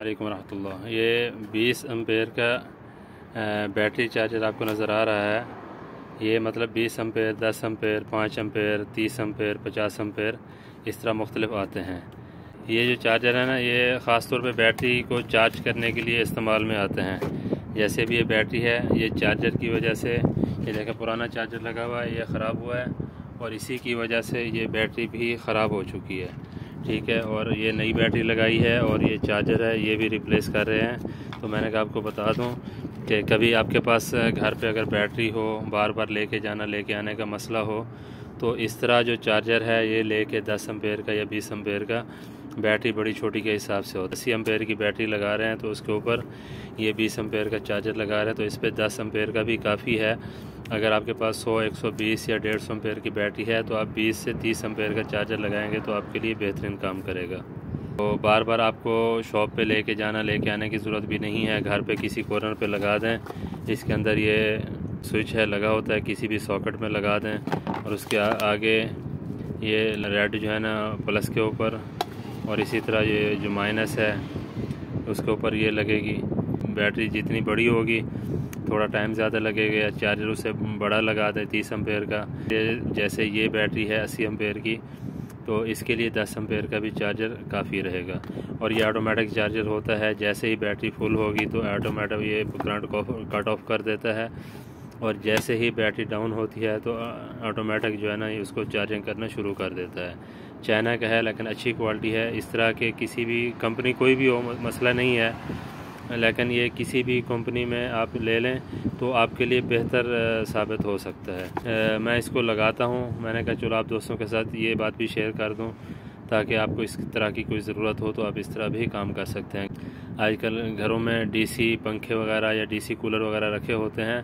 वालेकुम रहमतुल्लाह। ये 20 एम्पेयर का बैटरी चार्जर आपको नज़र आ रहा है। ये मतलब 20 ampere, 10 ampere, 5 ampere, 30 ampere, 50 ampere, इस तरह मुख्तलिफ आते हैं। ये जो चार्जर है ना, ये ख़ास तौर पे बैटरी को चार्ज करने के लिए इस्तेमाल में आते हैं। जैसे भी ये बैटरी है, ये चार्जर की वजह से, ये देखा पुराना चार्जर लगा हुआ है, ये ख़राब हुआ है और इसी की वजह से ये बैटरी भी ख़राब हो चुकी है। ठीक है, और ये नई बैटरी लगाई है और ये चार्जर है, ये भी रिप्लेस कर रहे हैं। तो मैंने कहा आपको बता दूं कि कभी आपके पास घर पे अगर बैटरी हो, बार बार लेके जाना, लेके आने का मसला हो, तो इस तरह जो चार्जर है ये लेके 10 एम्पेयर का या 20 एम्पेयर का, बैटरी बड़ी छोटी के हिसाब से होता है। 80 एम्पेयर की बैटरी लगा रहे हैं तो उसके ऊपर ये 20 एम्पेयर का चार्जर लगा रहे हैं, तो इस पर 10 एम्पेयर का भी काफ़ी है। अगर आपके पास 100, 120 या 150 एम्पेयर की बैटरी है तो आप 20 से 30 एम्पेयर का चार्जर लगाएंगे तो आपके लिए बेहतरीन काम करेगा। तो बार बार आपको शॉप पे लेके जाना, लेके आने की ज़रूरत भी नहीं है। घर पे किसी कॉर्नर पे लगा दें, इसके अंदर ये स्विच है लगा होता है, किसी भी सॉकेट में लगा दें और उसके आगे ये रेड जो है ना प्लस के ऊपर, और इसी तरह ये जो माइनस है उसके ऊपर ये लगेगी। बैटरी जितनी बड़ी होगी थोड़ा टाइम ज़्यादा लगेगा, या चार्जर उससे बड़ा लगा दें 30 एम्पेयर का। जैसे ये बैटरी है 80 एम्पेयर की, तो इसके लिए 10 एम्पेयर का भी चार्जर काफ़ी रहेगा। और ये ऑटोमेटिक चार्जर होता है, जैसे ही बैटरी फुल होगी तो ऑटोमेटिक ये करंट को कट ऑफ कर देता है, और जैसे ही बैटरी डाउन होती है तो ऑटोमेटिक जो है ना ये उसको चार्जिंग करना शुरू कर देता है। चाइना का है लेकिन अच्छी क्वालिटी है। इस तरह के किसी भी कंपनी, कोई भी हो, मसला नहीं है, लेकिन ये किसी भी कंपनी में आप ले लें तो आपके लिए बेहतर साबित हो सकता है। मैं इसको लगाता हूँ, मैंने कहा चलो आप दोस्तों के साथ ये बात भी शेयर कर दूँ ताकि आपको इस तरह की कोई ज़रूरत हो तो आप इस तरह भी काम कर सकते हैं। आजकल घरों में डीसी पंखे वगैरह या डीसी कूलर वगैरह रखे होते हैं,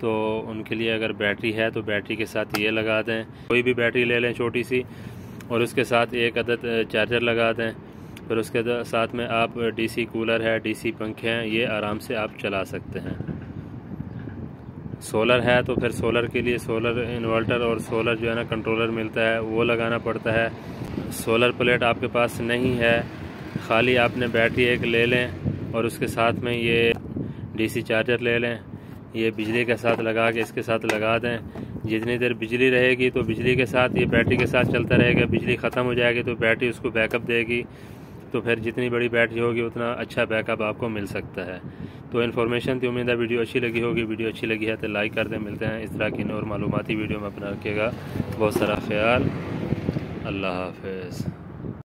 तो उनके लिए अगर बैटरी है तो बैटरी के साथ ये लगा दें। कोई भी बैटरी ले लें छोटी सी और उसके साथ एक अदद चार्जर लगा दें, फिर उसके साथ में आप डीसी कूलर है, डीसी पंखे हैं, ये आराम से आप चला सकते हैं। सोलर है तो फिर सोलर के लिए सोलर इन्वर्टर और सोलर जो है ना कंट्रोलर मिलता है, वो लगाना पड़ता है। सोलर प्लेट आपके पास नहीं है, खाली आपने बैटरी एक ले लें और उसके साथ में ये डीसी चार्जर ले लें, ये बिजली के साथ लगा के इसके साथ लगा दें। जितनी देर बिजली रहेगी तो बिजली के साथ ये बैटरी के साथ चलता रहेगा। बिजली ख़त्म हो जाएगी तो बैटरी उसको बैकअप देगी, तो फिर जितनी बड़ी बैटरी होगी उतना अच्छा बैकअप आपको मिल सकता है। तो इन्फॉर्मेशन थी, उम्मीद है वीडियो अच्छी लगी होगी। वीडियो अच्छी लगी है तो लाइक कर दें। मिलते हैं इस तरह की और मालूमाती वीडियो में। अपना रखिएगा बहुत सारा ख्याल। अल्लाह हाफ़िज़।